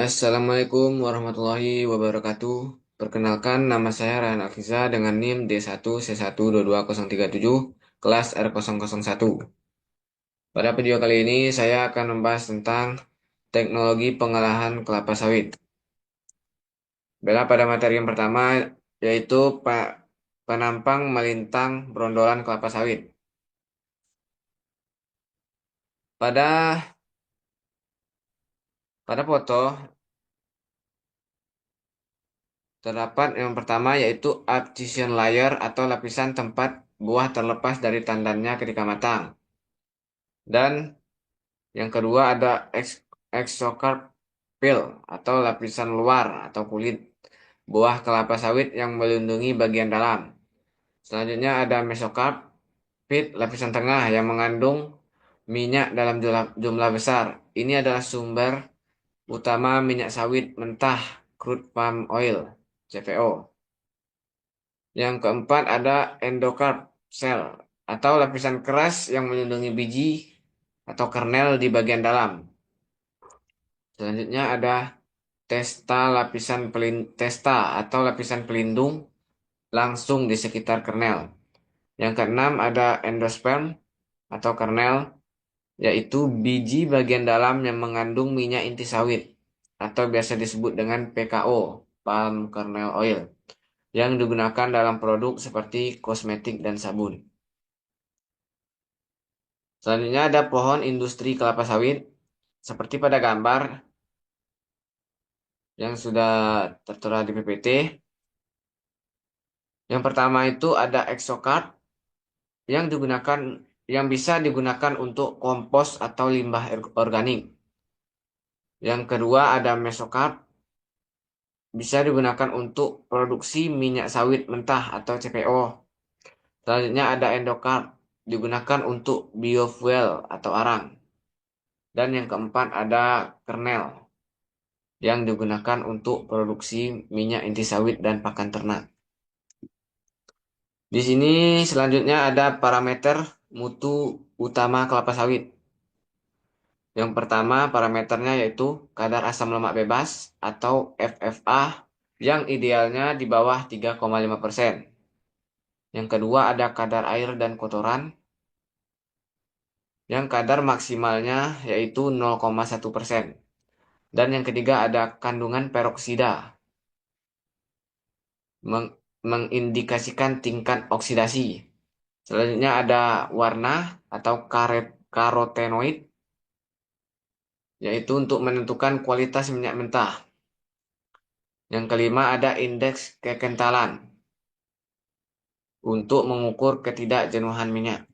Assalamualaikum warahmatullahi wabarakatuh. Perkenalkan, nama saya Ryan Alfiza dengan NIM D1C122037, kelas R001. Pada video kali ini, saya akan membahas tentang teknologi pengolahan kelapa sawit. Pada materi yang pertama, yaitu penampang melintang brondolan kelapa sawit. Pada pada foto, terdapat yang pertama yaitu adhesion layer atau lapisan tempat buah terlepas dari tandannya ketika matang. Dan yang kedua ada exocarp peel atau lapisan luar atau kulit buah kelapa sawit yang melindungi bagian dalam. Selanjutnya ada mesocarp pit lapisan tengah yang mengandung minyak dalam jumlah besar. Ini adalah sumber utama minyak sawit mentah crude palm oil CPO. Yang keempat ada endocarp cell atau lapisan keras yang melindungi biji atau kernel di bagian dalam. Selanjutnya ada testa atau lapisan pelindung langsung di sekitar kernel. Yang keenam ada endosperm atau kernel, yaitu biji bagian dalam yang mengandung minyak inti sawit atau biasa disebut dengan PKO, palm kernel oil, yang digunakan dalam produk seperti kosmetik dan sabun. Selanjutnya ada pohon industri kelapa sawit, seperti pada gambar yang sudah tertera di PPT. Yang pertama itu ada exocarp yang bisa digunakan untuk kompos atau limbah organik. Yang kedua ada mesocarp, bisa digunakan untuk produksi minyak sawit mentah atau CPO. Selanjutnya ada endocarp, digunakan untuk biofuel atau arang. Dan yang keempat ada kernel, yang digunakan untuk produksi minyak inti sawit dan pakan ternak. Di sini selanjutnya ada parameter mutu utama kelapa sawit. Yang pertama parameternya yaitu kadar asam lemak bebas atau FFA yang idealnya di bawah 3,5%. Yang kedua ada kadar air dan kotoran yang kadar maksimalnya yaitu 0,1%. Dan yang ketiga ada kandungan peroksida mengindikasikan tingkat oksidasi. Selanjutnya ada warna atau karotenoid, yaitu untuk menentukan kualitas minyak mentah. Yang kelima ada indeks kekentalan untuk mengukur ketidakjenuhan minyak.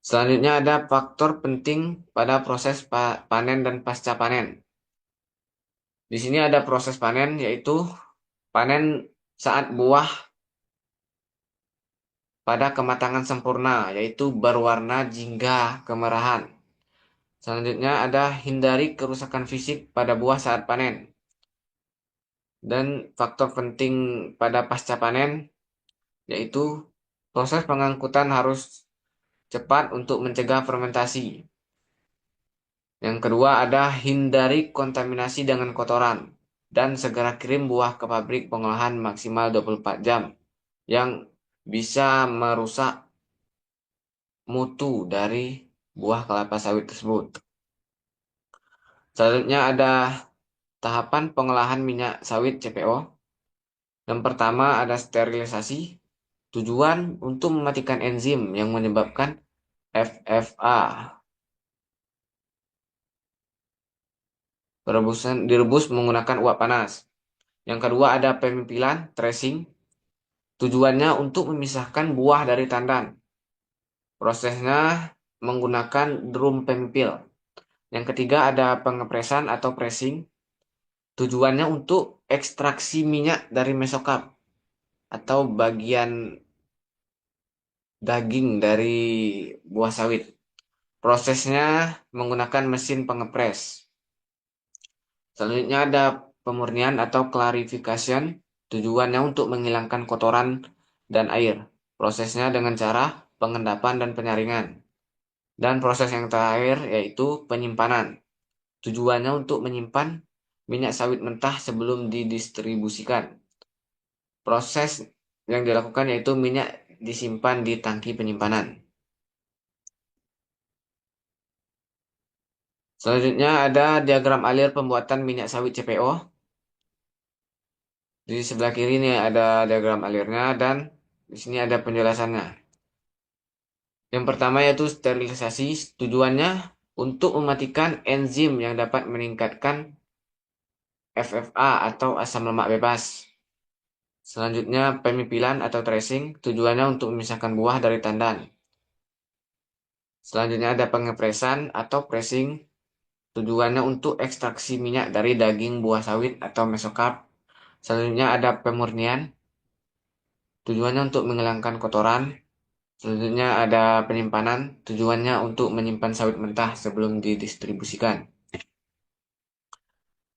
Selanjutnya ada faktor penting pada proses panen dan pasca panen. Di sini ada proses panen yaitu panen saat buah pada kematangan sempurna yaitu berwarna jingga kemerahan. Selanjutnya ada hindari kerusakan fisik pada buah saat panen. Dan faktor penting pada pasca panen yaitu proses pengangkutan harus cepat untuk mencegah fermentasi. Yang kedua ada hindari kontaminasi dengan kotoran dan segera kirim buah ke pabrik pengolahan maksimal 24 jam yang bisa merusak mutu dari buah kelapa sawit tersebut. Selanjutnya ada tahapan pengolahan minyak sawit CPO. Yang pertama ada sterilisasi. Tujuan untuk mematikan enzim yang menyebabkan FFA. Direbus menggunakan uap panas. Yang kedua ada pemimpilan, tracing. Tujuannya untuk memisahkan buah dari tandan. Prosesnya menggunakan drum pemimpil. Yang ketiga ada pengepresan atau pressing. Tujuannya untuk ekstraksi minyak dari mesokarp atau bagian daging dari buah sawit. Prosesnya menggunakan mesin pengepres. Selanjutnya ada pemurnian atau clarification. Tujuannya untuk menghilangkan kotoran dan air. Prosesnya dengan cara pengendapan dan penyaringan. Dan proses yang terakhir yaitu penyimpanan. Tujuannya untuk menyimpan minyak sawit mentah sebelum didistribusikan. Proses yang dilakukan yaitu minyak disimpan di tangki penyimpanan. Selanjutnya ada diagram alir pembuatan minyak sawit CPO. Di sebelah kiri ini ada diagram alirnya dan di sini ada penjelasannya. Yang pertama yaitu sterilisasi. Tujuannya untuk mematikan enzim yang dapat meningkatkan FFA atau asam lemak bebas. Selanjutnya pemipilan atau tracing. Tujuannya untuk memisahkan buah dari tandan. Selanjutnya ada pengepresan atau pressing. Tujuannya untuk ekstraksi minyak dari daging buah sawit atau mesokarp. Selanjutnya ada pemurnian. Tujuannya untuk menghilangkan kotoran. Selanjutnya ada penyimpanan. Tujuannya untuk menyimpan sawit mentah sebelum didistribusikan.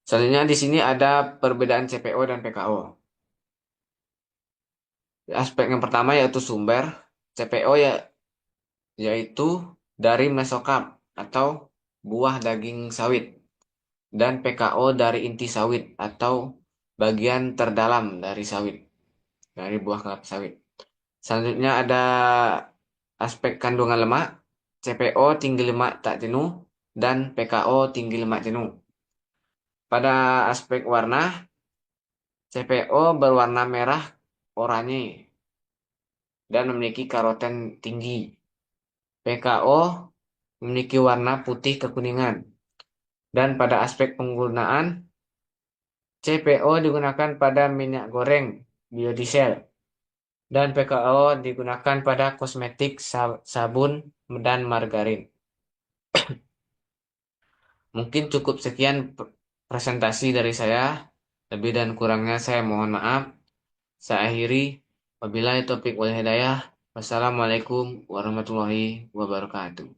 Selanjutnya di sini ada perbedaan CPO dan PKO. Aspek yang pertama yaitu sumber. CPO yaitu dari mesokarp atau buah daging sawit. Dan PKO dari inti sawit atau bagian terdalam dari sawit. Dari buah kelapa sawit. Selanjutnya ada aspek kandungan lemak. CPO tinggi lemak tak jenuh dan PKO tinggi lemak jenuh. Pada aspek warna, CPO berwarna merah oranye dan memiliki karoten tinggi. PKO memiliki warna putih kekuningan. Dan pada aspek penggunaan, CPO digunakan pada minyak goreng, biodiesel, dan PKO digunakan pada kosmetik, sabun, dan margarin. Mungkin cukup sekian presentasi dari saya. Lebih dan kurangnya saya mohon maaf. Saya akhiri. Wabillahi taufiq wal hidayah. Wassalamualaikum warahmatullahi wabarakatuh.